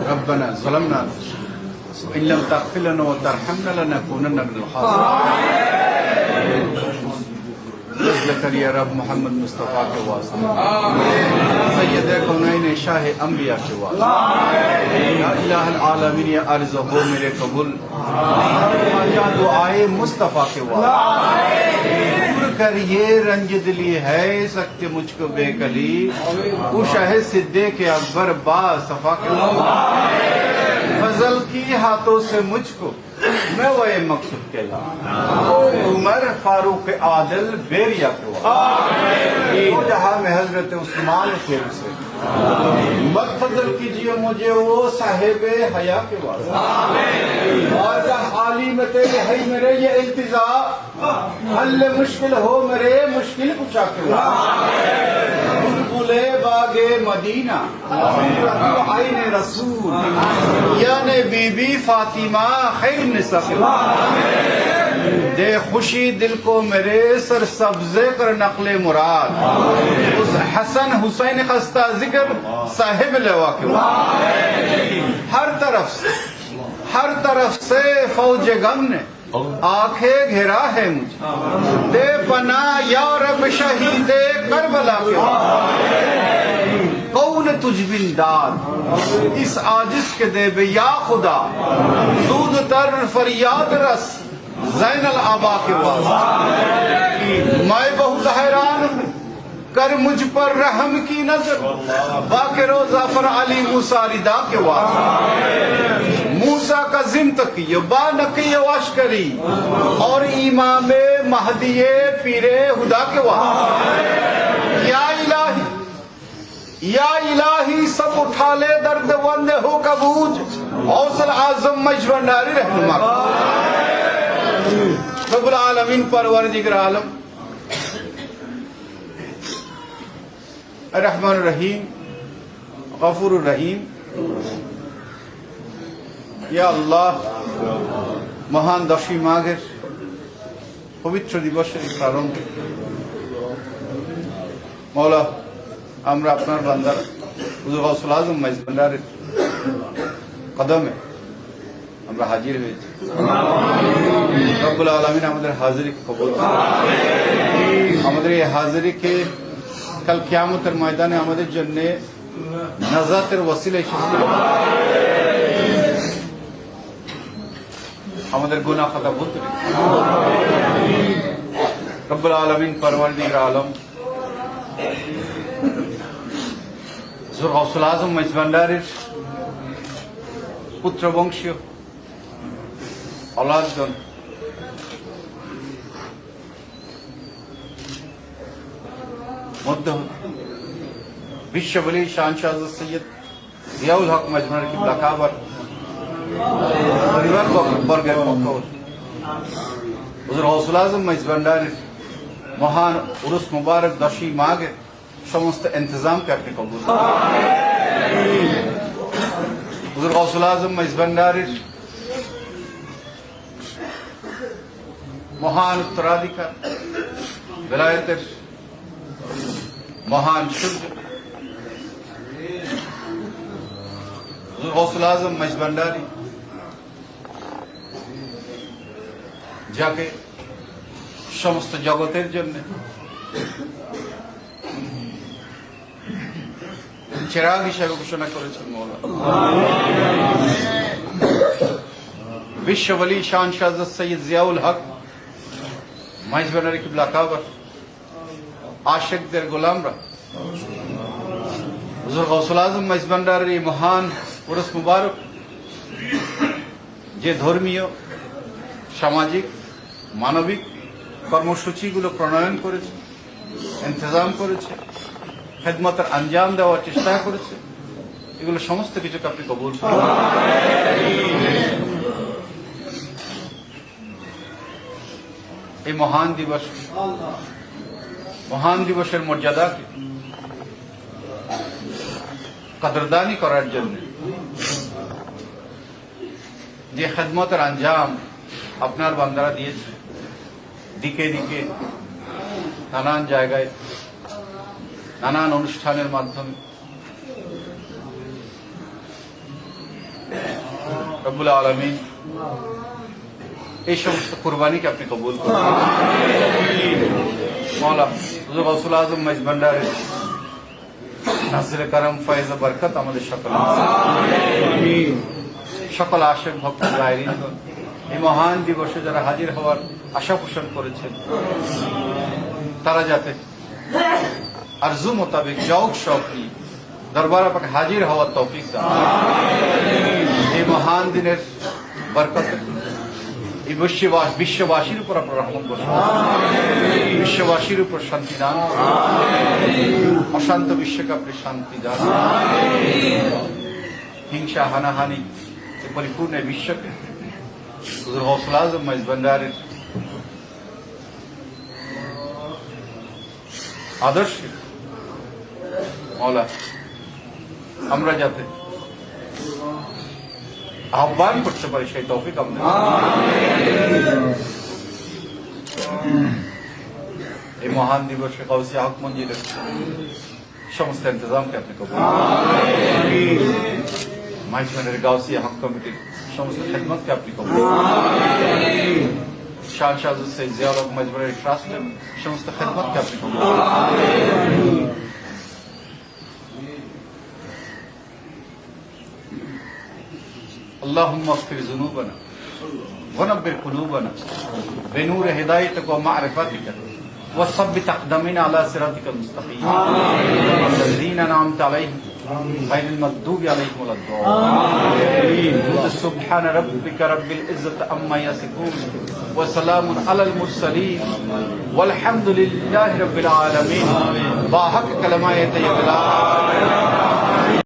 ربنا ظلمنا وإن لم تغفر لنا وترحمنا لنكونن من الخاسرين فضلك يا رب محمد مصطفیٰ کے واسطے سید کونین شاہ انبیاء کے واسطے یا الہ العالمین یا عرض ہو میرے قبول یا دعائے مصطفیٰ کے واسطے دور کر یہ رنج دلی ہے سکتے مجھ کو بے کلی وہ شاہ صدیق اکبر با صفا کے واسطے فضل کی ہاتھوں سے مجھ کو میں وہ مقصود کہلا عمر فاروق عادل بیریا کو جہاں میں حضرت عثمان کے سے مت فضل کیجیے مجھے وہ صاحب حیا کے واسطے اور جہاں عالی میں تیرے ہے میرے یہ التجا حل مشکل ہو میرے مشکل کچھا کے واسطے بلبلے باغ مدینہ عین رسول یعنی بی بی فاطمہ خیر نساء دے خوشی دل کو میرے سر سبزے کر نقل مراد اس حسن حسین خستہ ذکر صاحب لوا کے ہر طرف سے فوج غم نے آنکھیں گھرا ہے مجھے دے پناہ یا رب شہید کربلا کے کون تجھ بن داد اس عاجز کے دے بے یا خدا زود تر فریاد رس زین العبا کے واسطے میں بہت حیران ہوں کر مجھ پر رحم کی نظر باقر و ظفر علی موسیٰ ردا کے واسطے موسیٰ کا ذم تقی با نقی واشکری اور امام مہدی پیر خدا کے واسطے یا الہی سب اٹھا لے درد وند ہو کبوج حوصل اعظم مجبنداری رہنما رب العالمین پروردگار عالم الرحمن الرحیم غفور الرحیم یا আল্লাহ মহান 10ই মাঘের পবিত্র দিবসের প্রারম্ভে মওলা আমরা আপনার বান্দার হুজুর গাউসুল আজম মেজবান্ডারের কদমে আমরা হাজির হয়েছি রব্বুল আলামিন আমাদের হাজিরিকে কবুল করুন আমাদের এই হাজিরিকে কাল কিয়ামতের ময়দানে আমাদের জন্য নাজাতের ওসিলা হিসেবে আমাদের গুনাহ খাতা ভুলতে রব্বুল আলামিন পরওয়ারদিগার আলম হুজুর গাউসুল আজম মেজবান্ডারের পুত্র বংশীয় औलादगण मध्य विश्व वली शानशाह सैयद जियाउल हक मजमर की बकावर परिवार बर्गर হুজুর গাউসুল আজম মেজবান্ডারের মহান উরুস মুবারক 10ই মাঘের সমস্ত ইন্তজামকে আপনি কবুল করুন হুজুর গাউসুল আজম মেজবান্ডারের মহান উত্তরাধিকার বেলায়েতের মহান সূর্য হুজুর গাউসুল আজম মেজবান্ডারি যাকে সমস্ত জগতের জন্য চিরাগ হিসেবে ঘোষণা করেছেন মওলা বিশ্ব ওলি শানশাহ সৈয়দ জিয়াউল হক মেজবান্ডারি কিবলা কাবার আশিকদের গোলামরা হুজুর গাউসুল আজম মেজবান্ডারের এই মহান উরুস মুবারক যে ধর্মীয় সামাজিক মানবিক কর্মসূচিগুলো প্রণয়ন করেছে ইন্তজাম করেছে খেদমতের আঞ্জাম দেওয়ার চেষ্টা করেছে এগুলো সমস্ত কিছুকে আপনি কবুল করুন এই মহান দিবসের মর্যাদাকে কদরদানি করার জন্য যে খেদমতের আঞ্জাম আপনার বান্দারা দিয়েছে দিকে দিকে নানান জায়গায় নানান অনুষ্ঠানের মাধ্যমে রব্বুল আলামিন এই সমস্ত কুরবানিকে আপনি কবুল করুন। মওলা হুজুর গাউসুল আজম মাইজ ভান্ডারের নাজরে করম ফয়েজ বরকত আমাদের সকল সকল আশেক ভক্ত জাহিরিনগণ এই মহান দিবসে যারা হাজির হওয়ার আশা পোষণ করেছেন তারা যাতে আরজু মোতাবেক শৌক শৌক নিয়ে দরবার পাকে হাজির হওয়ার তৌফিক দান। এই মহান দিনের বরকতে এই বিশ্ববাসীর উপর আপনার রহমত বর্ষণ, বিশ্ববাসীর উপর শান্তি দান, অশান্ত বিশ্বকে আপনি শান্তি দান, হিংসা হানাহানি পরিপূর্ণ বিশ্বকে হুজুর গাউসুল আজম মাইজ ভান্ডারের আদর্শে মওলা আমরা যাতে আহ্বান করতে পারি সেই তৌফিক আমাদের। এই মহান দিবসে গাউসিয়া হক মঞ্জিলের সমস্ত ইন্তজামকে আপনি কবুল করুন। মাইজবান্ডারের গাউসিয়া হক কমিটির সমস্ত খেদমতকে আপনি কবুল করুন। শাহ শাহজুদ সৈয়দ জিয়াউল হক মাইজবান্ডারের ট্রাস্টের সমস্ত খেদমতকে আপনি কবুল করুন। اللهم اغفر ذنوبنا ونبر قلوبنا بنور هدايتك ومعرفتك وثبت اقدامنا على صراطك المستقيم الذين انعمت عليهم غير المغضوب عليهم ولا الضالين سبحان ربك رب العزة عما يصفون وسلام على المرسلين والحمد لله رب العالمين باحق كلمات